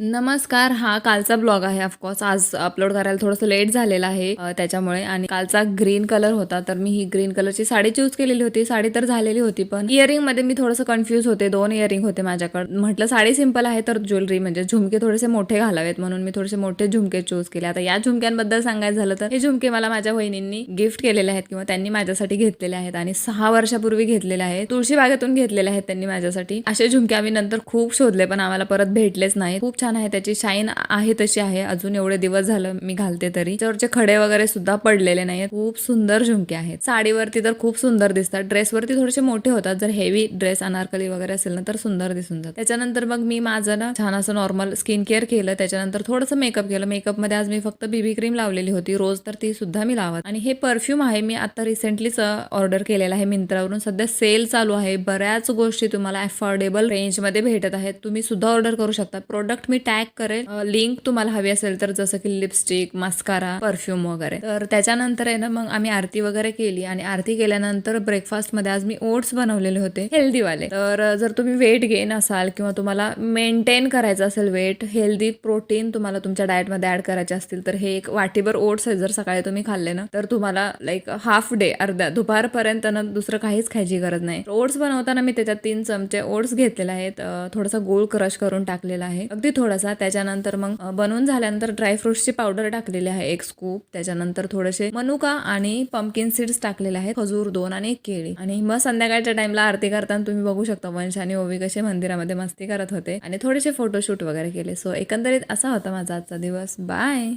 नमस्कार. हा कालचा ब्लॉग आहे. ऑफकोर्स आज अपलोड करायला थोडंसं लेट झालेलं आहे त्याच्यामुळे. आणि कालचा ग्रीन कलर होता, तर मी ही ग्रीन कलरची साडी चूज केलेली होती. साडी तर झालेली होती, पण इयरिंगमध्ये मी थोडंसं कन्फ्यूज होते. 2 इयरिंग होते माझ्याकडे. म्हटलं साडी सिंपल आहे, तर ज्वेलरी म्हणजे झुमके थोडेसे मोठे घालावेत, म्हणून मी थोडेसे मोठे झुमके चूज केले. आता या झुमक्यांबद्दल सांगायचं झालं तर हे झुमके मला माझ्या वहिनींनी गिफ्ट केलेले आहेत किंवा त्यांनी माझ्यासाठी घेतलेले आहेत आणि 6 वर्षापूर्वी घेतलेले आहेत. तुळशी बागेतून घेतलेले आहेत त्यांनी माझ्यासाठी. असे झुमके आम्ही नंतर खूप शोधले, पण आम्हाला परत भेटलेच नाही. खूप छान आहे, त्याची शाईन आहे तशी आहे. अजून एवढे दिवस झालं मी घालते तरी त्यावरचे खडे वगैरे सुद्धा पडलेले नाहीत. खूप सुंदर झुमके आहेत. साडीवरती तर खूप सुंदर दिसतात, ड्रेसवरती थोडेसे मोठे होतात. जर हेवी ड्रेस अनारकली वगैरे असेल ना तर सुंदर दिसून जातात. त्याच्यानंतर मग मी माझं ना छान असं नॉर्मल स्किन केअर केलं. त्याच्यानंतर थोडंसं मेकअप केलं. मेकअप मध्ये आज मी फक्त बीबी क्रीम लावलेली होती, रोज तर ती सुद्धा मी लावत. आणि हे परफ्यूम आहे, मी आता रिसेंटलीच ऑर्डर केलेला आहे मिंत्रावरून. सध्या सेल चालू आहे, बऱ्याच गोष्टी तुम्हाला अफोर्डेबल रेंज मध्ये भेटत आहेत. तुम्ही सुद्धा ऑर्डर करू शकता. प्रोडक्ट मी टॅग करेल, लिंक तुम्हाला हवी असेल तर, जसं की लिपस्टिक, मस्कारा, परफ्यूम वगैरे. तर त्याच्यानंतर आहे ना मग आम्ही आरती वगैरे केली आणि आरती केल्यानंतर ब्रेकफास्ट मध्ये आज मी ओट्स बनवलेले होते हेल्दी वाले. तर जर तुम्ही वेट गेन असाल किंवा तुम्हाला मेंटेन करायचं असेल वेट, हेल्दी प्रोटीन तुम्हाला तुमच्या डाएट मध्ये ऍड करायचे असतील, तर हे एक वाटीभर ओट्स आहे. जर सकाळी तुम्ही खाल्ले ना तर तुम्हाला लाईक हाफ डे, अर्ध्या दुपारपर्यंत ना दुसरं काहीच खायची गरज नाही. ओट्स बनवताना मी त्याच्यात 3 चमचे ओट्स घेतलेले आहेत. थोडासा गूळ क्रश करून टाकलेला आहे, अगदी थोडासा. त्याच्यानंतर मग बनवून झाल्यानंतर ड्रायफ्रुट्सची पावडर टाकलेली आहे 1 स्कूप. त्याच्यानंतर थोडेसे मनुका आणि पंपकिन सीड्स टाकलेले आहेत, खजूर 2 आणि 1 केळी. आणि मग संध्याकाळच्या टाइमला आरती करताना तुम्ही बघू शकता वंश आणि ओवी कसे मंदिरामध्ये मस्ती करत होते आणि थोडेसे फोटोशूट वगैरे केले. सो एकंदरीत असा होता माझा आजचा दिवस. बाय.